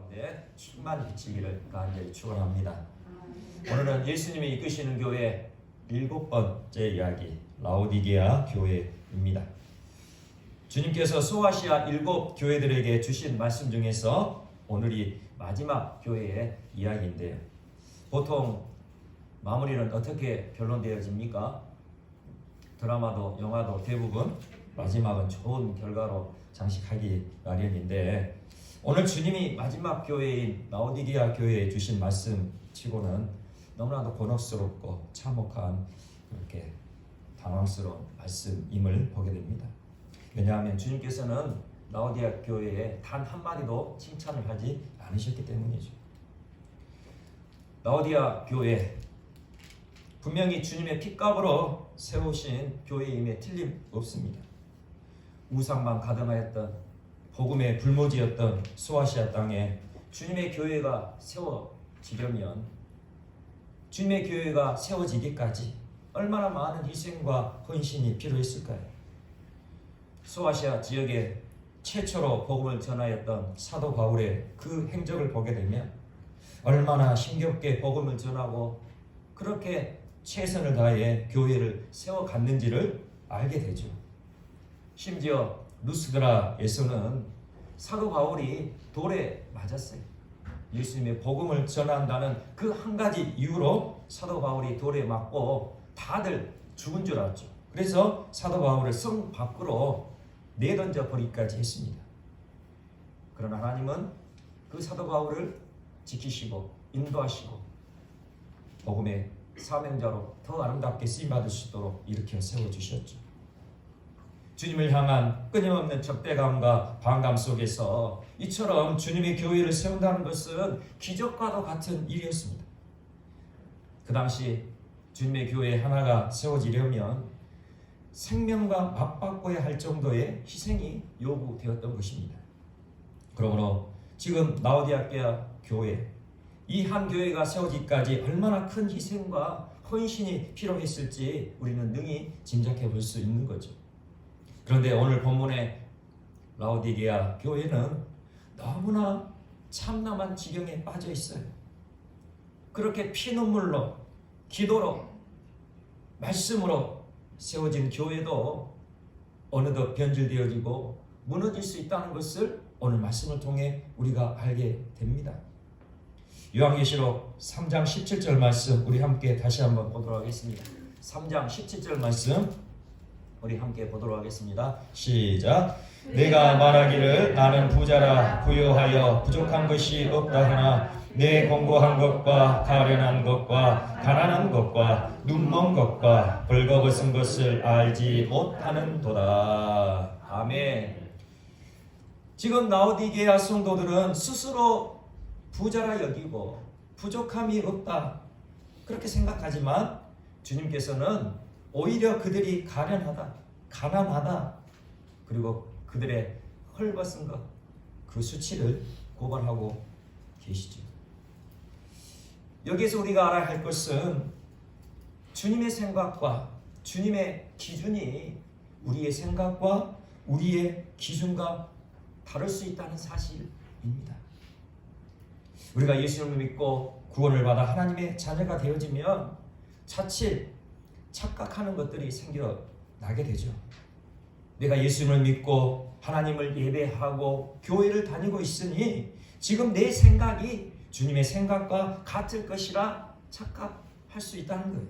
가운데 충만해지기를 간절히 축원합니다. 오늘은 예수님이 이끄시는 교회 7번째 이야기, 라오디게아 교회입니다. 주님께서 소아시아 7 교회들에게 주신 말씀 중에서 오늘이 마지막 교회의 이야기인데요. 보통 마무리는 어떻게 변론되어집니까? 드라마도 영화도 대부분 마지막은 좋은 결과로 장식하기 마련인데, 오늘 주님이 마지막 교회인 라오디게아 교회에 주신 말씀 치고는 너무나도 곤혹스럽고 참혹한, 이렇게 당황스러운 말씀임을 보게 됩니다. 왜냐하면 주님께서는 라오디게아 교회에 단 한마디도 칭찬을 하지 않으셨기 때문이죠. 라오디게아 교회, 분명히 주님의 핏값으로 세우신 교회임에 틀림없습니다. 우상만 가득하였던, 복음의 불모지였던 소아시아 땅에 주님의 교회가 세워지려면, 주님의 교회가 세워지기까지 얼마나 많은 희생과 헌신이 필요했을까요? 소아시아 지역에 최초로 복음을 전하였던 사도 바울의 그 행적을 보게 되면 얼마나 힘겹게 복음을 전하고 그렇게 최선을 다해 교회를 세워갔는지를 알게 되죠. 심지어 루스드라에서는 사도 바울이 돌에 맞았어요. 예수님의 복음을 전한다는 그 한 가지 이유로 사도 바울이 돌에 맞고 다들 죽은 줄 알았죠. 그래서 사도 바울을 성 밖으로 내던져 버리기까지 했습니다. 그러나 하나님은 그 사도 바울을 지키시고 인도하시고 복음의 사명자로 더 아름답게 쓰임받을 수 있도록 일으켜 세워주셨죠. 주님을 향한 끊임없는 적대감과 반감 속에서 이처럼 주님의 교회를 세운다는 것은 기적과도 같은 일이었습니다. 그 당시 주님의 교회 하나가 세워지려면 생명과 맞바꿔야 할 정도의 희생이 요구되었던 것입니다. 그러므로 지금 라오디게아 교회, 이 한 교회가 세워지기까지 얼마나 큰 희생과 헌신이 필요했을지 우리는 능히 짐작해 볼 수 있는 거죠. 그런데 오늘 본문의 라오디게아 교회는 너무나 참담한 지경에 빠져 있어요. 그렇게 피눈물로, 기도로, 말씀으로 세워진 교회도 어느덧 변질되어지고 무너질 수 있다는 것을 오늘 말씀을 통해 우리가 알게 됩니다. 요한계시록 3장 17절 말씀 우리 함께 다시 한번 보도록 하겠습니다. 3장 17절 말씀 우리 함께 보도록 하겠습니다. 시작. 내가 말하기를 나는 부자라 부유하여 부족한 것이 없다 하나 내 공고한 것과 가련한 것과 가난한 것과 눈먼 것과 벌거벗은 것을 알지 못하는도다. 아멘. 지금 라오디게아 성도들은 스스로 부자라 여기고 부족함이 없다 그렇게 생각하지만 주님께서는 오히려 그들이 가련하다, 가난하다, 그리고 그들의 헐벗은 것, 그 수치를 고발하고 계시죠. 여기서 우리가 알아야 할 것은 주님의 생각과 주님의 기준이 우리의 생각과 우리의 기준과 다를 수 있다는 사실입니다. 우리가 예수님을 믿고 구원을 받아 하나님의 자녀가 되어지면 자칫 착각하는 것들이 생겨나게 되죠. 내가 예수님을 믿고 하나님을 예배하고 교회를 다니고 있으니 지금 내 생각이 주님의 생각과 같을 것이라 착각할 수 있다는 거예요.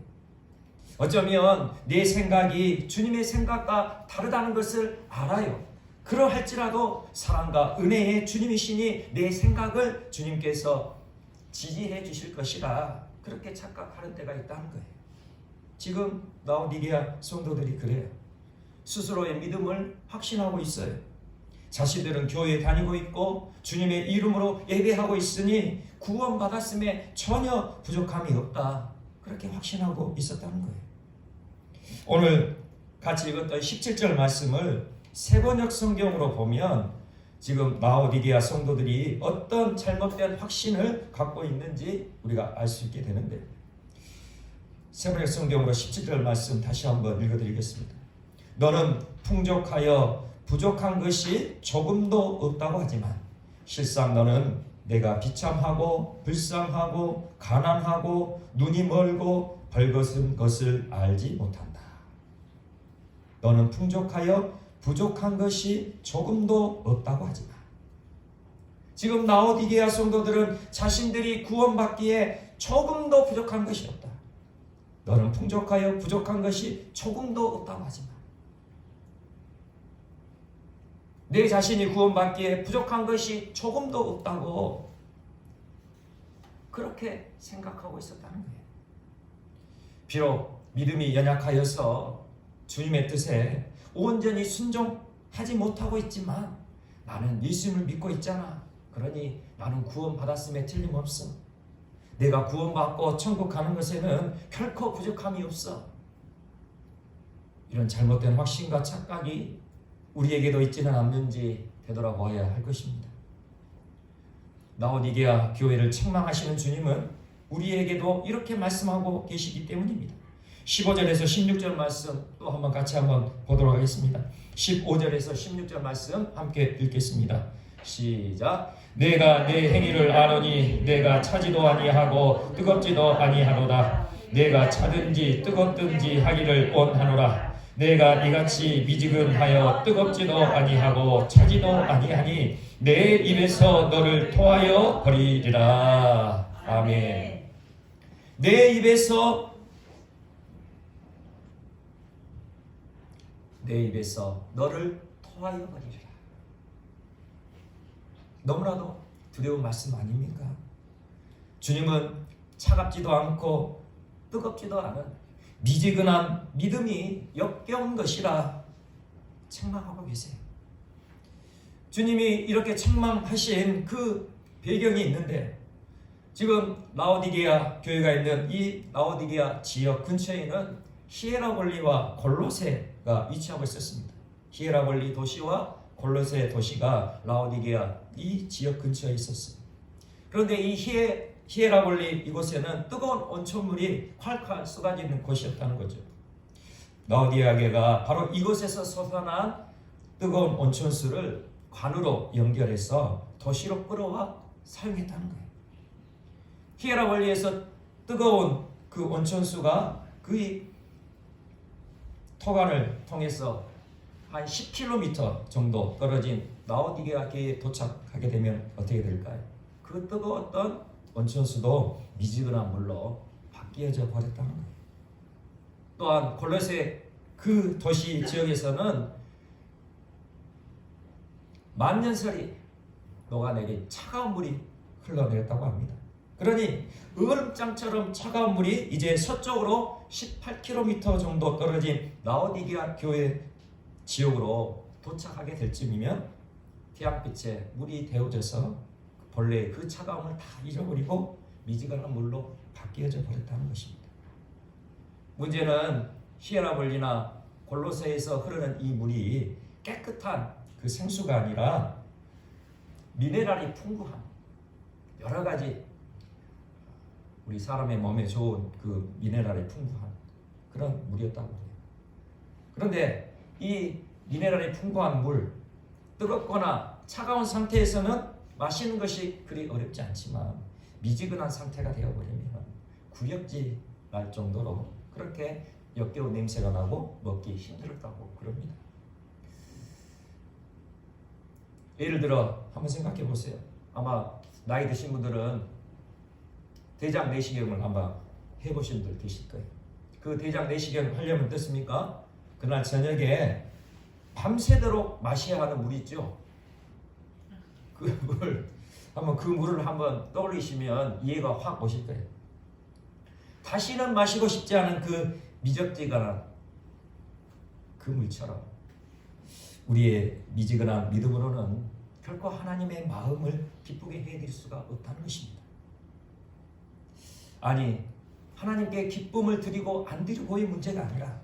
어쩌면 내 생각이 주님의 생각과 다르다는 것을 알아요. 그러할지라도 사랑과 은혜의 주님이시니 내 생각을 주님께서 지지해 주실 것이라 그렇게 착각하는 때가 있다는 거예요. 지금 라오디게아 성도들이 그래요. 스스로의 믿음을 확신하고 있어요. 자신들은 교회에 다니고 있고 주님의 이름으로 예배하고 있으니 구원받았음에 전혀 부족함이 없다 그렇게 확신하고 있었다는 거예요. 오늘 같이 읽었던 17절 말씀을 세번역 성경으로 보면 지금 라오디게아 성도들이 어떤 잘못된 확신을 갖고 있는지 우리가 알 수 있게 되는데, 세번역 성경으로 17절 말씀 다시 한번 읽어드리겠습니다. 너는 풍족하여 부족한 것이 조금도 없다고 하지만 실상 너는 내가 비참하고 불쌍하고 가난하고 눈이 멀고 벌거벗은 것을 알지 못한다. 너는 풍족하여 부족한 것이 조금도 없다고 하지 마. 지금 라오디게아 성도들은 자신들이 구원받기에 조금도 부족한 것이 없다. 너는 풍족하여 부족한 것이 조금도 없다고 하지 마. 내 자신이 구원받기에 부족한 것이 조금도 없다고 그렇게 생각하고 있었다는 거예요. 비록 믿음이 연약하여서 주님의 뜻에 온전히 순종하지 못하고 있지만 나는 예수님을 믿고 있잖아. 그러니 나는 구원받았음에 틀림없어. 내가 구원받고 천국 가는 것에는 결코 부족함이 없어. 이런 잘못된 확신과 착각이 우리에게도 있지는 않는지 되돌아보아야 할 것입니다. 라오디게아 교회를 책망하시는 주님은 우리에게도 이렇게 말씀하고 계시기 때문입니다. 15절에서 16절 말씀 또 한번 같이 한번 보도록 하겠습니다. 15절에서 16절 말씀 함께 읽겠습니다. 시작. 내가 내 행위를 아노니 내가 차지도 아니하고 뜨겁지도 아니하노라. 내가 차든지 뜨겁든지 하기를 원하노라. 내가 이같이 미지근하여 뜨겁지도 아니하고 차지도 아니하니 내 입에서 너를 토하여 버리리라. 아멘. 내 입에서 너를 토하여 버리리라. 너무나도 두려운 말씀 아닙니까? 주님은 차갑지도 않고 뜨겁지도 않은 미지근한 믿음이 역겨운 것이라 책망하고 계세요. 주님이 이렇게 책망하신 그 배경이 있는데 지금 라오디게아 교회가 있는 이 라오디게아 지역 근처에는 히에라볼리와 골로새가 위치하고 있었습니다. 히에라볼리 도시와 골로새 도시가 라오디게아 이 지역 근처에 있었어요. 그런데 이 히에라볼리 이곳에는 뜨거운 온천물이 콸콸 쏟아지는 곳이었다는 거죠. 라오디게아가 바로 이곳에서 솟아난 뜨거운 온천수를 관으로 연결해서 도시로 끌어와 사용했다는 거예요. 히에라볼리에서 뜨거운 그 온천수가 그 토관을 통해서 한 10km 정도 떨어진 라오디게아에 도착하게 되면 어떻게 될까요? 그 뜨거웠던 온천수도 미지근한 물로 바뀌어져 버렸다는 거예요. 또한 골로새 그 도시 지역에서는 만년설이 녹아내린 차가운 물이 흘러내렸다고 합니다. 그러니 얼음장처럼 차가운 물이 이제 서쪽으로 18km 정도 떨어진 라오디게아 교회 지역으로 도착하게 될 쯤이면 태양빛에 물이 데워져서 본래의 그 차가움을 다 잊어버리고 미지근한 물로 바뀌어져 버렸다는 것입니다. 문제는 히에라볼리나 골로새에서 흐르는 이 물이 깨끗한 그 생수가 아니라 미네랄이 풍부한 여러 가지 우리 사람의 몸에 좋은 그 미네랄이 풍부한 그런 물이었다고 해요. 그런데 이 미네랄이 풍부한 물, 뜨겁거나 차가운 상태에서는 마시는 것이 그리 어렵지 않지만 미지근한 상태가 되어버리면 구역질 날 정도로 그렇게 역겨운 냄새가 나고 먹기 힘들었다고 그럽니다. 예를 들어 한번 생각해 보세요. 아마 나이 드신 분들은 대장 내시경을 한번 해보신 분들 계실 거예요. 그 대장 내시경 하려면 어떻습니까? 그날 저녁에 밤새도록 마셔야 하는 물 있죠. 그 물을 한번 떠올리시면 이해가 확 오실 거예요. 다시는 마시고 싶지 않은 그 미적지근한 그 물처럼 우리의 미지근한 믿음으로는 결코 하나님의 마음을 기쁘게 해드릴 수가 없다는 것입니다. 아니, 하나님께 기쁨을 드리고 안 드리고의 문제가 아니라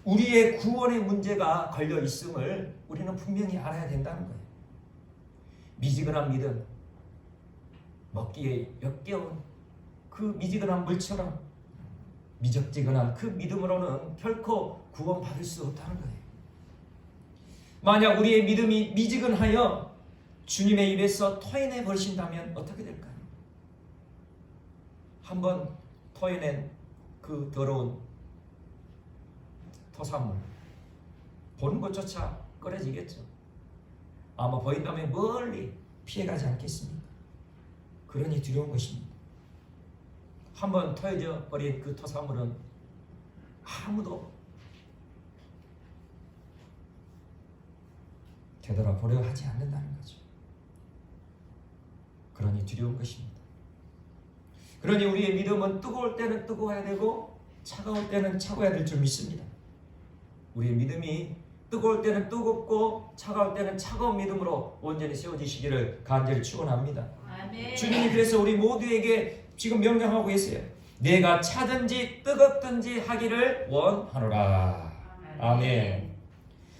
우리의 구원의 문제가 걸려 있음을 우리는 분명히 알아야 된다는 거예요. 미지근한 믿음, 먹기에 역겨운 그 미지근한 물처럼 미적지근한 그 믿음으로는 결코 구원받을 수 없다는 거예요. 만약 우리의 믿음이 미지근하여 주님의 입에서 토해내 버리신다면 어떻게 될까요? 한번 토해낸 그 더러운 토사물 보는 것조차 꺼려지겠죠. 아마 보인다면 멀리 피해가지 않겠습니까? 그러니 두려운 것입니다. 한번 토해져 버린 그 토사물은 아무도 되돌아보려 하지 않는다는 거죠. 그러니 두려운 것입니다. 그러니 우리의 믿음은 뜨거울 때는 뜨거워야 되고 차가울 때는 차가워야 될 줄 믿습니다. 우리의 믿음이 뜨거울 때는 뜨겁고 차가울 때는 차가운 믿음으로 온전히 세워지시기를 간절히 축원합니다. 아멘. 주님이 그래서 우리 모두에게 지금 명령하고 계세요. 내가 차든지 뜨겁든지 하기를 원하노라. 아멘.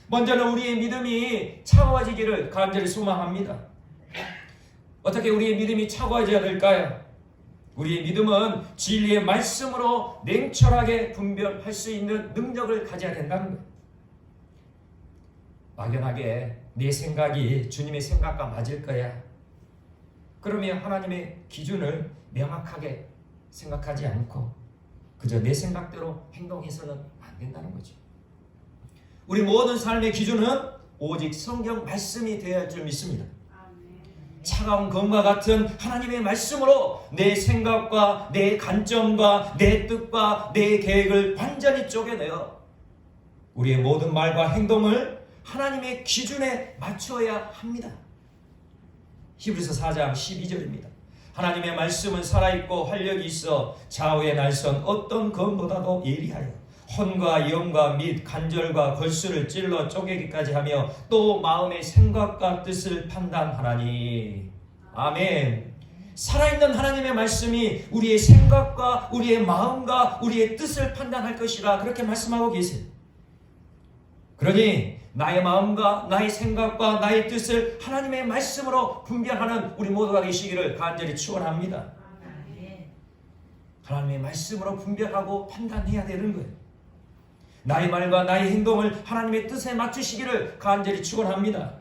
먼저는 우리의 믿음이 차가워지기를 간절히 소망합니다. 어떻게 우리의 믿음이 차가워져야 될까요? 우리의 믿음은 진리의 말씀으로 냉철하게 분별할 수 있는 능력을 가져야 된다는 거예요. 막연하게 내 생각이 주님의 생각과 맞을 거야. 그러면 하나님의 기준을 명확하게 생각하지 않고 그저 내 생각대로 행동해서는 안 된다는 거죠. 우리 모든 삶의 기준은 오직 성경 말씀이 되어야 할 줄 믿습니다. 차가운 검과 같은 하나님의 말씀으로 내 생각과 내 관점과 내 뜻과 내 계획을 완전히 쪼개내어 우리의 모든 말과 행동을 하나님의 기준에 맞춰야 합니다. 히브리서 4장 12절입니다. 하나님의 말씀은 살아있고 활력이 있어 좌우의 날선 어떤 검보다도 예리하여 혼과 영과 및 간절과 골수를 찔러 쪼개기까지 하며 또 마음의 생각과 뜻을 판단하나니. 아멘. 살아있는 하나님의 말씀이 우리의 생각과 우리의 마음과 우리의 뜻을 판단할 것이라 그렇게 말씀하고 계세요. 그러니 나의 마음과 나의 생각과 나의 뜻을 하나님의 말씀으로 분별하는 우리 모두가 되시기를 간절히 축원합니다. 하나님의 말씀으로 분별하고 판단해야 되는 거예요. 나의 말과 나의 행동을 하나님의 뜻에 맞추시기를 간절히 축원합니다.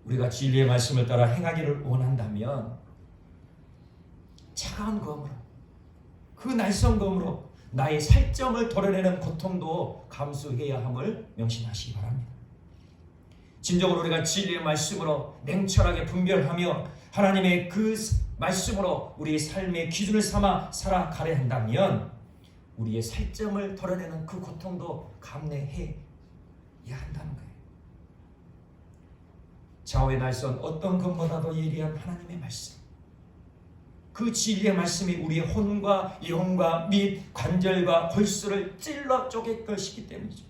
우리가 진리의 말씀을 따라 행하기를 원한다면 차가운 검으로 그 날선 검으로 나의 살점을 도려내는 고통도 감수해야 함을 명심하시기 바랍니다. 진정으로 우리가 진리의 말씀으로 냉철하게 분별하며 하나님의 그 말씀으로 우리의 삶의 기준을 삼아 살아가려 한다면 우리의 살점을 덜어내는 그 고통도 감내해야 한다는 거예요. 좌우의 날선 어떤 것보다도 예리한 하나님의 말씀, 그 진리의 말씀이 우리의 혼과 영과 및 관절과 골수를 찔러 쪼갤 것이기 때문이죠.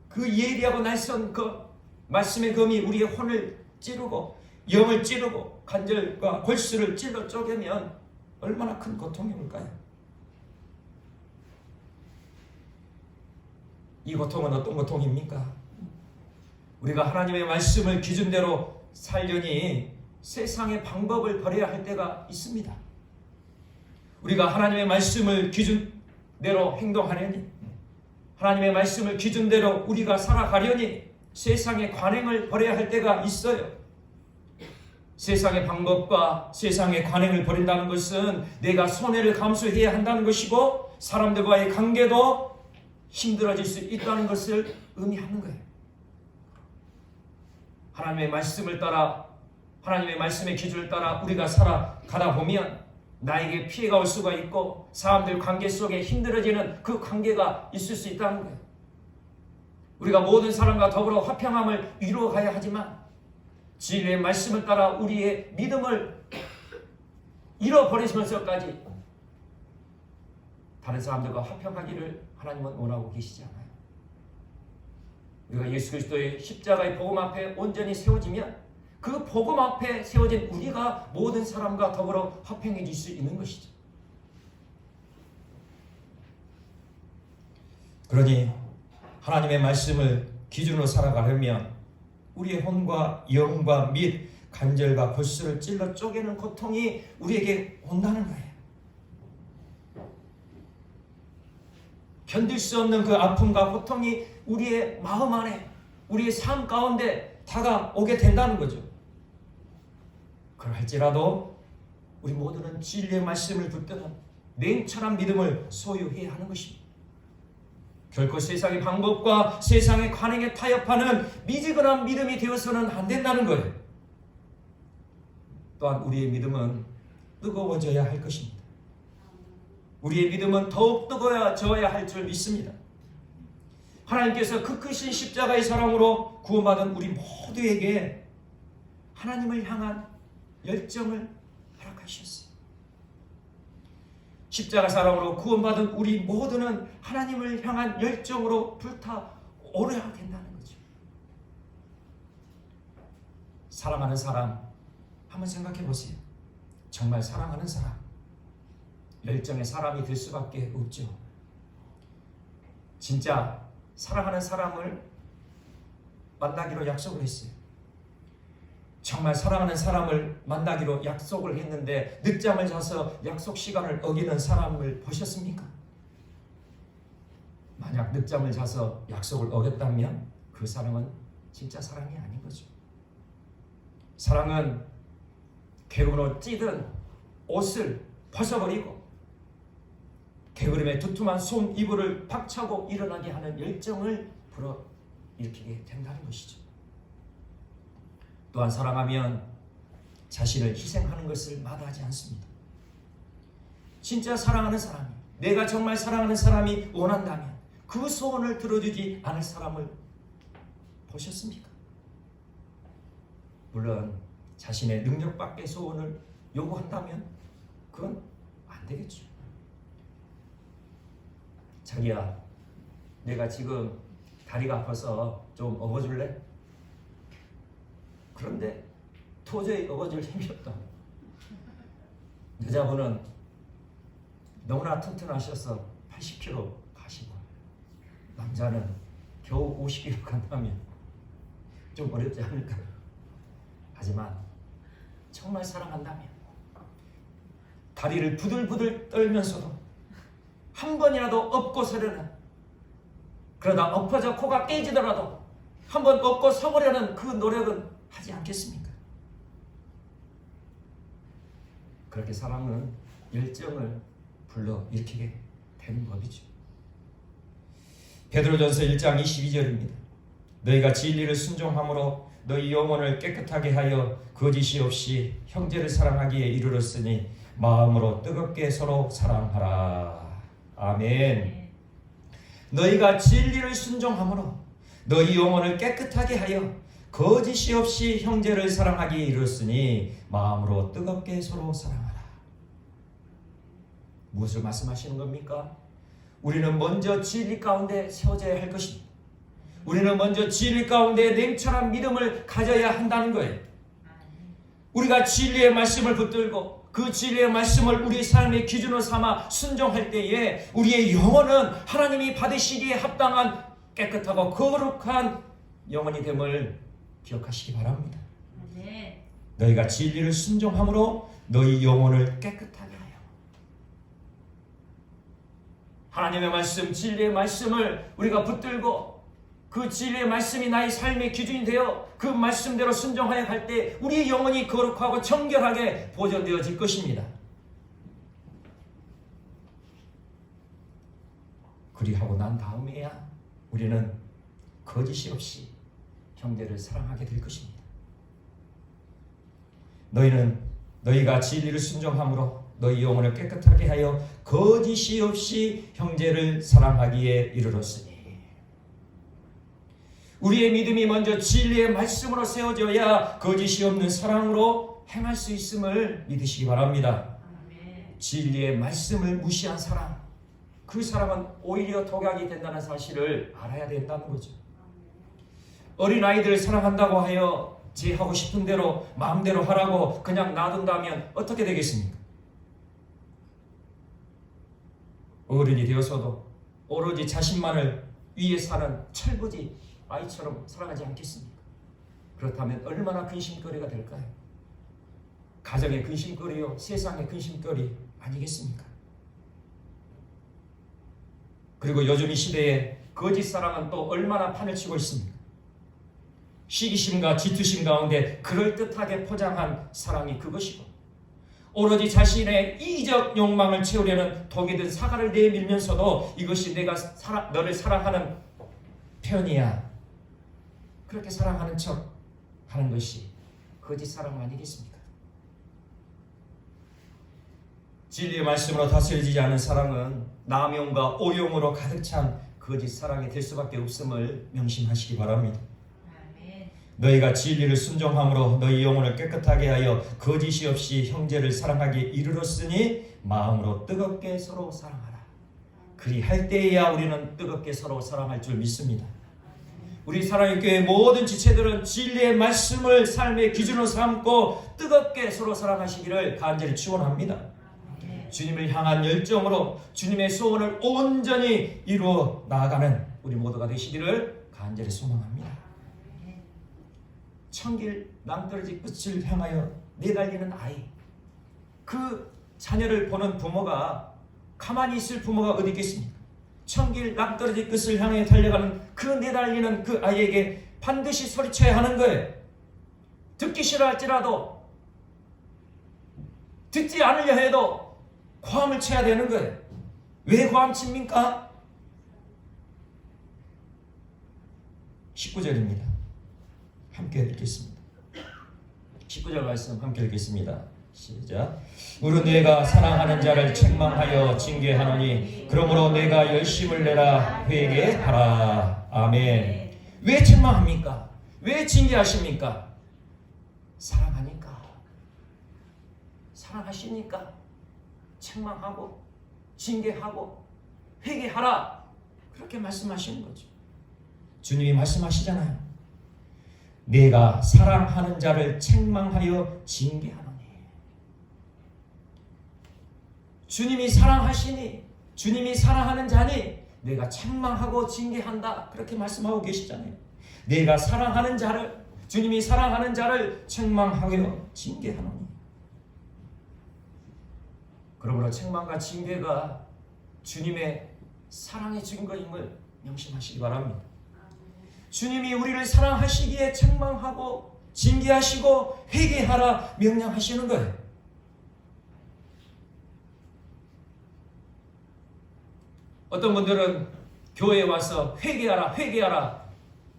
그 예리하고 날선 그 말씀의 검이 우리의 혼을 찌르고 영을 찌르고 관절과 골수를 찔러 쪼개면 얼마나 큰 고통이 올까요? 이 고통은 어떤 고통입니까? 우리가 하나님의 말씀을 기준대로 살려니 세상의 방법을 버려야 할 때가 있습니다. 우리가 하나님의 말씀을 기준대로 행동하려니, 하나님의 말씀을 기준대로 우리가 살아가려니 세상의 관행을 버려야 할 때가 있어요. 세상의 방법과 세상의 관행을 버린다는 것은 내가 손해를 감수해야 한다는 것이고 사람들과의 관계도 힘들어질 수 있다는 것을 의미하는 거예요. 하나님의 말씀을 따라, 하나님의 말씀의 기준을 따라 우리가 살아가다 보면 나에게 피해가 올 수가 있고 사람들 관계 속에 힘들어지는 그 관계가 있을 수 있다는 거예요. 우리가 모든 사람과 더불어 화평함을 이루어가야 하지만 진리의 말씀을 따라 우리의 믿음을 잃어버리시면서까지 다른 사람들과 화평하기를 하나님은 원하고 계시지 않아요. 우리가 예수 그리스도의 십자가의 복음 앞에 온전히 세워지면 그 복음 앞에 세워진 우리가 모든 사람과 더불어 화평해질 수 있는 것이죠. 그러니 하나님의 말씀을 기준으로 살아가려면 우리의 혼과 영과 및 관절과 골수를 찔러 쪼개는 고통이 우리에게 온다는 거예요. 견딜 수 없는 그 아픔과 고통이 우리의 마음 안에, 우리의 삶 가운데 다가오게 된다는 거죠. 그럴지라도 우리 모두는 진리의 말씀을 붙드는 냉철한 믿음을 소유해야 하는 것입니다. 결코 세상의 방법과 세상의 관행에 타협하는 미지근한 믿음이 되어서는 안 된다는 거예요. 또한 우리의 믿음은 뜨거워져야 할 것입니다. 우리의 믿음은 더욱 뜨거워져야 할 줄 믿습니다. 하나님께서 그 크신 십자가의 사랑으로 구원받은 우리 모두에게 하나님을 향한 열정을 허락하셨어요. 십자가 사랑으로 구원받은 우리 모두는 하나님을 향한 열정으로 불타오르야 된다는 거죠. 사랑하는 사람 한번 생각해 보세요. 정말 사랑하는 사람, 열정의 사람이 될 수밖에 없죠. 진짜 사랑하는 사람을 만나기로 약속을 했어요. 정말 사랑하는 사람을 만나기로 약속을 했는데 늦잠을 자서 약속 시간을 어기는 사람을 보셨습니까? 만약 늦잠을 자서 약속을 어겼다면 그 사랑은 진짜 사랑이 아닌 거죠. 사랑은 개구로 찌든 옷을 벗어버리고 게으름에 두툼한 솜 이불을 박차고 일어나게 하는 열정을 불어일으키게 된다는 것이죠. 또한 사랑하면 자신을 희생하는 것을 마다하지 않습니다. 진짜 사랑하는 사람이, 내가 정말 사랑하는 사람이 원한다면 그 소원을 들어주지 않을 사람을 보셨습니까? 물론 자신의 능력 밖의 소원을 요구한다면 그건 안 되겠죠. 자기야, 내가 지금 다리가 아파서 좀 업어줄래? 그런데 도저히 업어줄 힘이 없다. 여자분은 너무나 튼튼하셔서 80kg 가시고 남자는 겨우 50kg 간다면 좀 어렵지 않을까요? 하지만 정말 사랑한다면 다리를 부들부들 떨면서도 한 번이라도 업고 서려는, 그러다 엎어져 코가 깨지더라도 한 번 업고 서보려는 그 노력은 하지 않겠습니까? 그렇게 사랑은 열정을 불러일으키게 되는 법이죠. 베드로전서 1장 22절입니다. 너희가 진리를 순종함으로 너희 영혼을 깨끗하게 하여 거짓이 없이 형제를 사랑하기에 이르렀으니 마음으로 뜨겁게 서로 사랑하라. 아멘. 너희가 진리를 순종함으로 너희 영혼을 깨끗하게 하여 거짓이 없이 형제를 사랑하기에 이르렀으니 마음으로 뜨겁게 서로 사랑하라. 무엇을 말씀하시는 겁니까? 우리는 먼저 진리 가운데 세워져야 할 것입니다. 우리는 먼저 진리 가운데 냉철한 믿음을 가져야 한다는 거예요. 우리가 진리의 말씀을 붙들고 그 진리의 말씀을 우리 삶의 기준으로 삼아 순종할 때에 우리의 영혼은 하나님이 받으시기에 합당한 깨끗하고 거룩한 영혼이 됨을 기억하시기 바랍니다. 네. 너희가 진리를 순종함으로 너희 영혼을 깨끗하게 하여. 하나님의 말씀, 진리의 말씀을 우리가 붙들고 그 진리의 말씀이 나의 삶의 기준이 되어 그 말씀대로 순종하여 갈 때 우리의 영혼이 거룩하고 정결하게 보존되어질 것입니다. 그리하고 난 다음에야 우리는 거짓이 없이 형제를 사랑하게 될 것입니다. 너희가 진리를 순종함으로 너희 영혼을 깨끗하게 하여 거짓이 없이 형제를 사랑하기에 이르렀으니. 우리의 믿음이 먼저 진리의 말씀으로 세워져야 거짓이 없는 사랑으로 행할 수 있음을 믿으시기 바랍니다. 진리의 말씀을 무시한 사람, 그 사람은 오히려 독약이 된다는 사실을 알아야 된다는 거죠. 어린아이들을 사랑한다고 하여 제 하고 싶은 대로 마음대로 하라고 그냥 놔둔다면 어떻게 되겠습니까? 어른이 되어서도 오로지 자신만을 위해 사는 철부지 아이처럼 살아가지 않겠습니까? 그렇다면 얼마나 근심거리가 될까요? 가정의 근심거리요, 세상의 근심거리 아니겠습니까? 그리고 요즘 이 시대에 거짓 사랑은 또 얼마나 판을 치고 있습니까? 시기심과 질투심 가운데 그럴듯하게 포장한 사랑이 그것이고, 오로지 자신의 이기적 욕망을 채우려는 독이 든 사과를 내밀면서도 이것이 내가 너를 사랑하는 표현이야, 그렇게 사랑하는 척 하는 것이 거짓 사랑 아니겠습니까? 진리의 말씀으로 다스려지지 않은 사랑은 남용과 오용으로 가득 찬 거짓 사랑이 될 수밖에 없음을 명심하시기 바랍니다. 너희가 진리를 순종함으로 너희 영혼을 깨끗하게 하여 거짓이 없이 형제를 사랑하기에 이르렀으니 마음으로 뜨겁게 서로 사랑하라. 그리할 때에야 우리는 뜨겁게 서로 사랑할 줄 믿습니다. 우리 사랑의 교회 모든 지체들은 진리의 말씀을 삶의 기준으로 삼고 뜨겁게 서로 사랑하시기를 간절히 축원합니다. 주님을 향한 열정으로 주님의 소원을 온전히 이루어 나아가는 우리 모두가 되시기를 간절히 소망합니다. 천길 낭떠러지 끝을 향하여 내달리는 아이, 그 자녀를 보는 부모가 가만히 있을 부모가 어디 있겠습니까? 천길 낭떠러지 끝을 향해 달려가는 그 내달리는 그 아이에게 반드시 소리쳐야 하는 거예요. 듣기 싫어할지라도, 듣지 않으려 해도 고함을 쳐야 되는 거예요. 왜 고함 칩니까? 19절입니다. 함께 읽겠습니다. 19절 말씀 함께 읽겠습니다. 시작. 우리 내가 사랑하는 자를 책망하여 징계하노니 그러므로 내가 열심을 내라 회개하라. 아멘. 왜 책망합니까? 왜 징계하십니까? 사랑하니까. 사랑하시니까 책망하고 징계하고 회개하라, 그렇게 말씀하시는 거죠. 주님이 말씀하시잖아요. 내가 사랑하는 자를 책망하여 징계하노니. 주님이 사랑하시니, 주님이 사랑하는 자니 내가 책망하고 징계한다, 그렇게 말씀하고 계시잖아요. 내가 사랑하는 자를, 주님이 사랑하는 자를 책망하여 징계하노니. 그러므로 책망과 징계가 주님의 사랑의 증거임을 명심하시기 바랍니다. 주님이 우리를 사랑하시기에 책망하고 징계하시고 회개하라 명령하시는 거예요. 어떤 분들은 교회에 와서 회개하라 회개하라,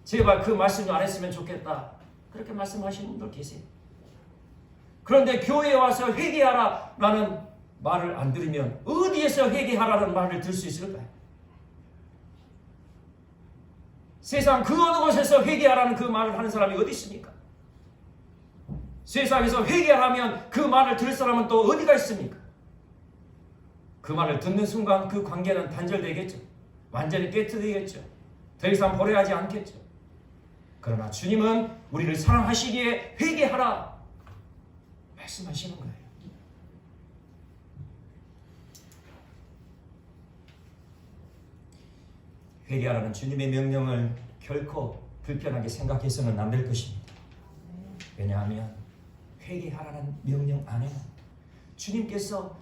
제발 그 말씀 좀 안 했으면 좋겠다, 그렇게 말씀하시는 분들 계세요. 그런데 교회에 와서 회개하라 라는 말을 안 들으면 어디에서 회개하라는 말을 들을 수 있을까요? 세상 그 어느 곳에서 회개하라는 그 말을 하는 사람이 어디 있습니까? 세상에서 회개하라면 그 말을 들을 사람은 또 어디가 있습니까? 그 말을 듣는 순간 그 관계는 단절되겠죠. 완전히 깨트리겠죠. 더 이상 보려하지 않겠죠. 그러나 주님은 우리를 사랑하시기에 회개하라 말씀하시는 거예요. 회개하라는 주님의 명령을 결코 불편하게 생각해서는 안 될 것입니다. 왜냐하면 회개하라는 명령 안에는 주님께서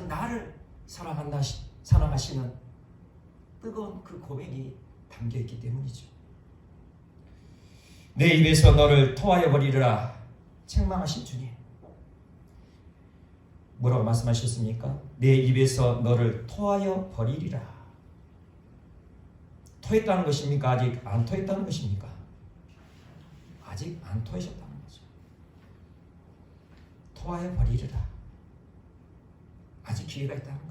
나를 사랑하시는 뜨거운 그 고백이 담겨있기 때문이죠. 내 입에서 너를 토하여 버리리라 책망하신 주님, 뭐라고 말씀하셨습니까? 내 입에서 너를 토하여 버리리라. 토했다는 것입니까? 아직 안 토했다는 것입니까? 아직 안 토하셨다는 거죠. 토하여 버리리라. 아직 기회가 있다는 거예요.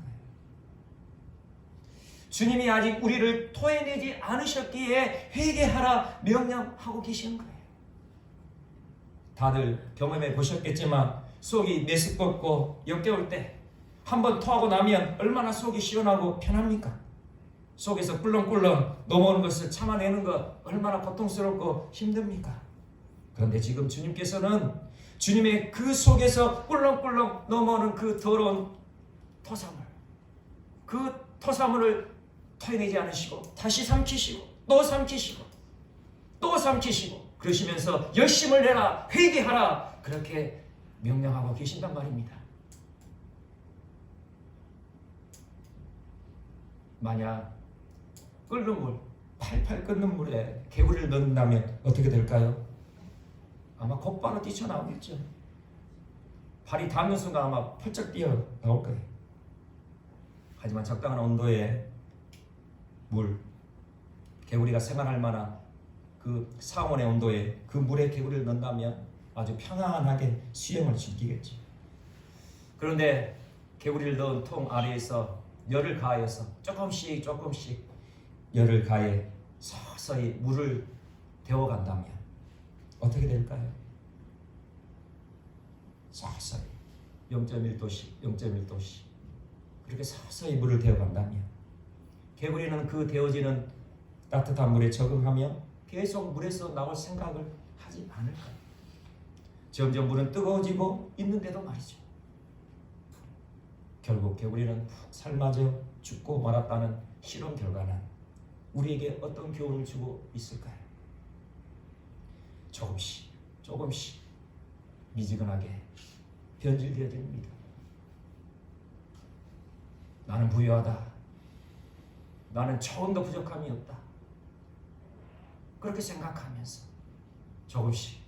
주님이 아직 우리를 토해내지 않으셨기에 회개하라 명령하고 계시는 거예요. 다들 경험해 보셨겠지만 속이 메스껍고 역겨울 때 한번 토하고 나면 얼마나 속이 시원하고 편합니까? 속에서 꿀렁꿀렁 넘어오는 것을 참아내는 것 얼마나 고통스럽고 힘듭니까? 그런데 지금 주님께서는 주님의 그 속에서 꿀렁꿀렁 넘어오는 그 더러운 토사물, 그 토사물을 토해내지 않으시고 다시 삼키시고 또 삼키시고 또 삼키시고 그러시면서 열심을 내라 회개하라 그렇게 명령하고 계신단 말입니다. 만약 끓는 물, 팔팔 끓는 물에 개구리를 넣는다면 어떻게 될까요? 아마 곧바로 뛰쳐나오겠죠. 발이 닿는 순간 아마 펄쩍 뛰어 나올 거예요. 하지만 적당한 온도의 물, 개구리가 생활할 만한 그 상온의 온도에 그 물에 개구리를 넣는다면 아주 평안하게 수영을 즐기겠죠. 그런데 개구리를 넣은 통 아래에서 열을 가하여서 조금씩 열을 가해 서서히 물을 데워간다면 어떻게 될까요? 서서히 0.1도씩 그렇게 서서히 물을 데워간다면 개구리는 그 데워지는 따뜻한 물에 적응하며 계속 물에서 나올 생각을 하지 않을까요? 점점 물은 뜨거워지고 있는데도 말이죠. 결국 개구리는 푹 삶아져 죽고 말았다는 실험 결과는 우리에게 어떤 교훈을 주고 있을까요? 조금씩 미지근하게 변질되어집니다. 나는 부유하다. 나는 조금도 부족함이 없다. 그렇게 생각하면서 조금씩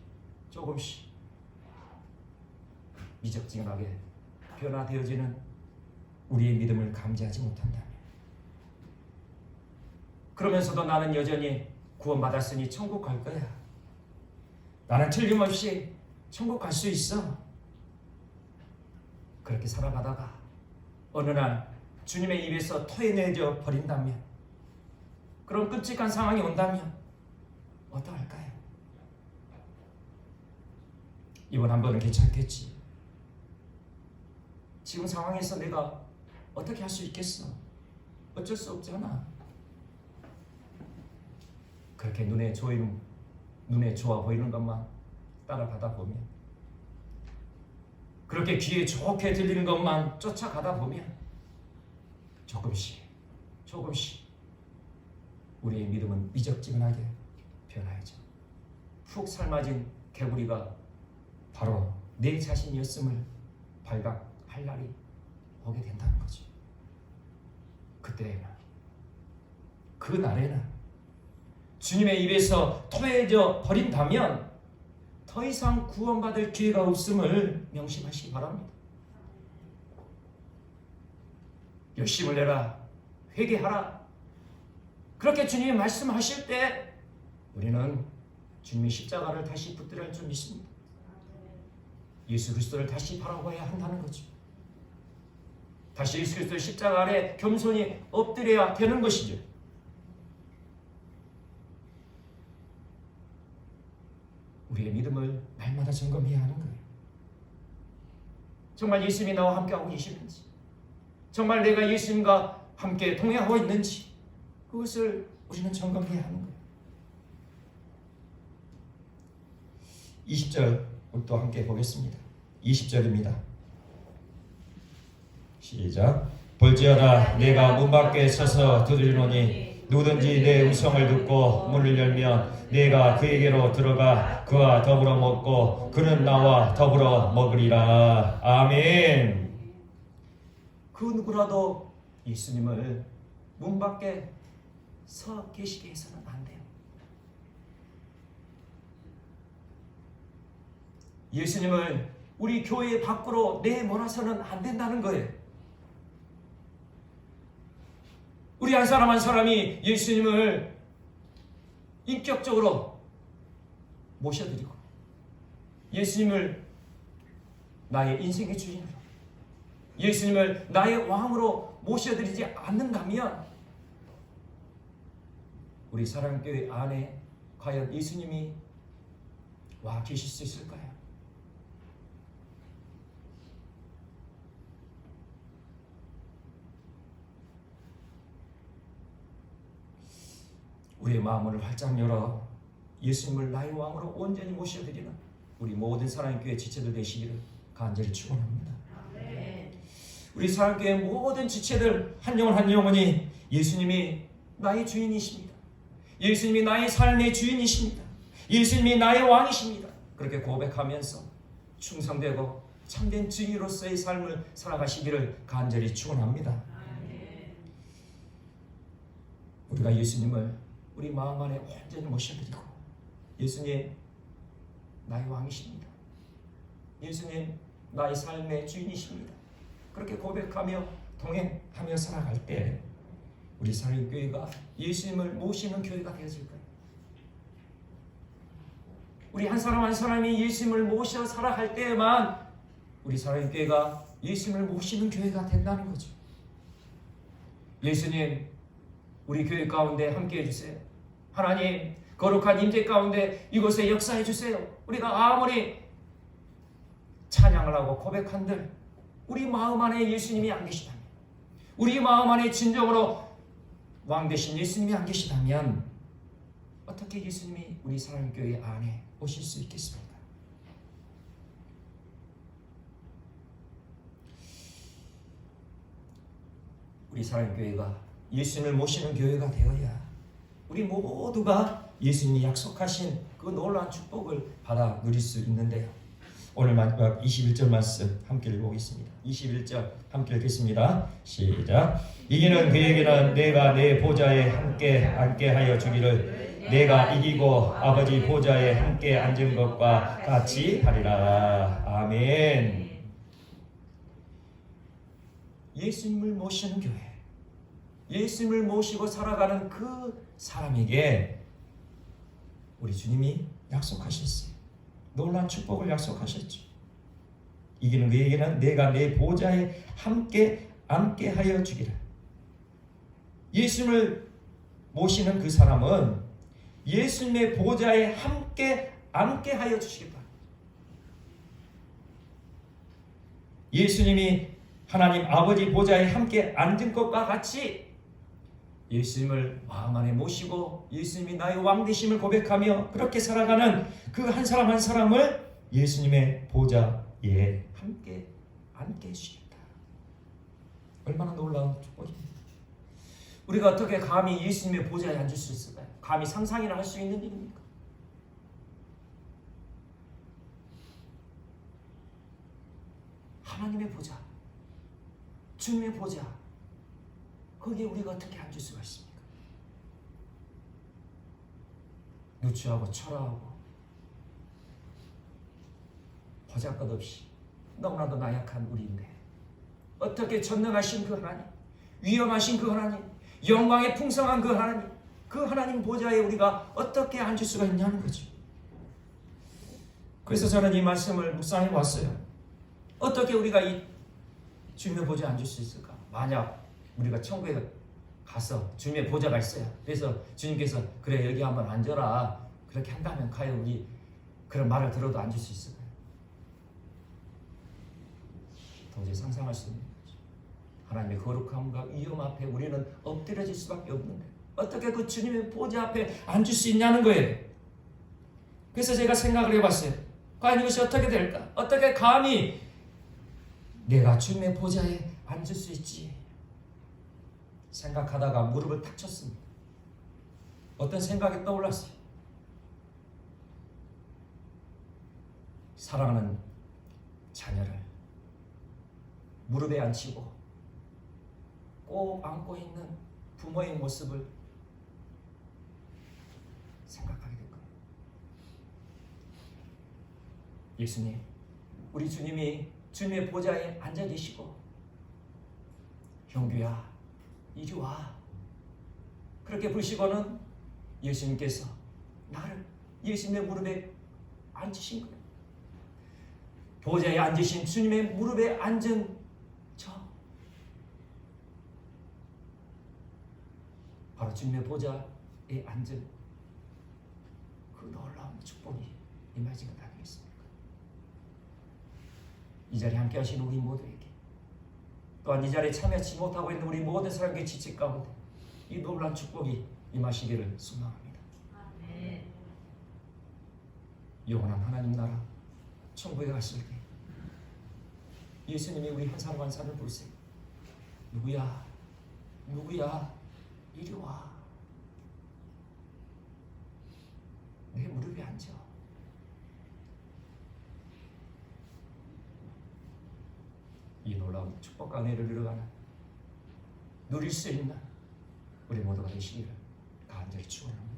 미적지근하게 변화되어지는 우리의 믿음을 감지하지 못한다면, 그러면서도 나는 여전히 구원받았으니 천국 갈 거야. 나는 틀림없이 천국 갈 수 있어. 그렇게 살아가다가 어느 날 주님의 입에서 토해내져 버린다면, 그런 끔찍한 상황이 온다면 어떡할까요? 이번 한 번은 괜찮겠지. 지금 상황에서 내가 어떻게 할 수 있겠어? 어쩔 수 없잖아. 그렇게 눈에 좋아 보이는 것만 따라가다 보면, 그렇게 귀에 좋게 들리는 것만 쫓아가다 보면 조금씩 우리의 믿음은 미적지근하게 변하죠. 푹 삶아진 개구리가 바로 내 자신이었음을 발각할 날이 오게 된다는 거죠. 그날에는 주님의 입에서 토해져 버린다면 더 이상 구원받을 기회가 없음을 명심하시기 바랍니다. 열심을 내라, 회개하라, 그렇게 주님이 말씀하실 때 우리는 주님의 십자가를 다시 붙들어야 할 줄 믿습니다. 예수 그리스도를 다시 바라봐야 한다는 거죠. 다시 예수 그리스도의 십자가 아래 겸손히 엎드려야 되는 것이죠. 우리의 믿음을 날마다 점검해야 하는 거예요. 정말 예수님이 나와 함께하고 계시는지, 정말 내가 예수님과 함께 동행하고 있는지, 그것을 우리는 점검해야 하는 거예요. 20절 또 함께 보겠습니다. 20절입니다. 시작. 볼지어다 내가 문 밖에 서서 두드리노니 누구든지 내 음성을 듣고 문을 열면 내가 그에게로 들어가 그와 더불어 먹고 그는 나와 더불어 먹으리라. 아멘. 그 누구라도 예수님을 문 밖에 서 계시게 해서는 안 돼요. 예수님을 우리 교회 밖으로 내몰아서는 안 된다는 거예요. 우리 한 사람 한 사람이 예수님을 인격적으로 모셔드리고 예수님을 나의 인생의 주인으로, 예수님을 나의 왕으로 모셔드리지 않는다면 우리 사랑교회 안에 과연 예수님이 와 계실 수 있을까요? 우리의 마음을 활짝 열어 예수님을 나의 왕으로 온전히 모셔드리는 우리 모든 사랑교회 지체들 되시기를 간절히 축원합니다. 우리 사랑교회 모든 지체들 한 영혼 한 영혼이 예수님이 나의 주인이십니다. 예수님이 나의 삶의 주인이십니다. 예수님이 나의 왕이십니다. 그렇게 고백하면서 충성되고 참된 증인으로서의 삶을 살아가시기를 간절히 축원합니다. 우리가 예수님을 우리 마음 안에 온전히 모셔드리고, 예수님 나의 왕이십니다. 예수님 나의 삶의 주인이십니다. 그렇게 고백하며 동행하며 살아갈 때 우리 사랑교회가 예수님을 모시는 교회가 되어질 거예요. 우리 한 사람 한 사람이 예수님을 모셔 살아갈 때에만 우리 사랑교회가 예수님을 모시는 교회가 된다는 거죠. 예수님 우리 교회 가운데 함께해 주세요. 하나님 거룩한 임재 가운데 이곳에 역사해 주세요. 우리가 아무리 찬양을 하고 고백한들 우리 마음 안에 예수님이 안 계시다면, 우리 마음 안에 진정으로 왕 되신 예수님이 안 계시다면 어떻게 예수님이 우리 사랑교회 안에 오실 수 있겠습니까? 우리 사랑교회가 예수님을 모시는 교회가 되어야 우리 모두가 예수님이 약속하신 그 놀라운 축복을 받아 누릴 수 있는데요. 오늘 마지막 21절 말씀 함께 읽어보겠습니다. 21절 함께 읽겠습니다. 시작. 이기는 그에게는 내가 내 보좌에 함께 앉게 하여 주기를 내가 이기고 아버지 보좌에 함께 앉은 것과 같이 하리라. 아멘. 예수님을 모시는 교회, 예수님을 모시고 살아가는 그 사람에게 우리 주님이 약속하셨어요. 놀라운 축복을 약속하셨죠. 이기는 그에게는 내가 내 보좌에 함께 앉게 하여 주기를. 예수님을 모시는 그 사람은 예수님의 보좌에 함께 앉게 하여 주시겠다. 예수님이 하나님 아버지 보좌에 함께 앉은 것과 같이 예수님을 마음 안에 모시고 예수님이 나의 왕 되심을 고백하며 그렇게 살아가는 그 한 사람 한 사람을 예수님의 보좌에 함께 앉게 해주시겠다. 얼마나 놀라운 축복입니다. 우리가 어떻게 감히 예수님의 보좌에 앉을 수 있을까요? 감히 상상이나 할 수 있는 일입니까? 하나님의 보좌, 주님의 보좌, 거기에 우리가 어떻게 앉을 수가 있습니까? 누추하고 초라하고 보잘것없이 너무나도 나약한 우리인데 어떻게 전능하신 그 하나님, 위엄하신 그 하나님, 영광에 풍성한 그 하나님 보좌에 우리가 어떻게 앉을 수가 있냐는 거죠. 그래서 저는 이 말씀을 묵상해 봤어요. 어떻게 우리가 이 주님의 보좌에 앉을 수 있을까? 만약 우리가 천국에 가서 주님의 보좌가 있어요. 그래서 주님께서 그래 여기 한번 앉아라 그렇게 한다면 과연 우리 그런 말을 들어도 앉을 수 있을까요? 도저히 상상할 수 없는 거죠. 하나님의 거룩함과 위엄 앞에 우리는 엎드려질 수밖에 없는데 어떻게 그 주님의 보좌 앞에 앉을 수 있냐는 거예요. 그래서 제가 생각을 해봤어요. 과연 이것이 어떻게 될까? 어떻게 감히 내가 주님의 보좌에 앉을 수 있지? 생각하다가 무릎을 탁 쳤습니다. 어떤 생각이 떠올랐어요. 사랑하는 자녀를 무릎에 앉히고 꼭 안고 있는 부모의 모습을 생각하게 될 거예요. 예수님, 우리 주님이 주님의 보좌에 앉아 계시고 형규야 이리 와 그렇게 부르시고는 예수님께서 나를 예수님의 무릎에 앉으신 거예요. 보좌에 앉으신 주님의 무릎에 앉은 저 바로 주님의 보좌에 앉은 그 놀라운 축복이 임하신 것 아니겠습니까? 이 자리에 함께 하신 우리 모두에게 또한 이 자리에 참여하지 못하고 있는 우리 모든 사람의 지체 가운데 이 놀라운 축복이 임하시기를 소망합니다. 아멘. 영원한 하나님 나라 천국에 갔을 때 예수님이 우리 한 사람 한 사람을 부르세요. 누구야? 누구야? 이리 와. 내 무릎에 앉아. 이 놀라운 축복과 은혜를 누릴 수 있는 우리 모두가 되시기를 간절히 축원합니다.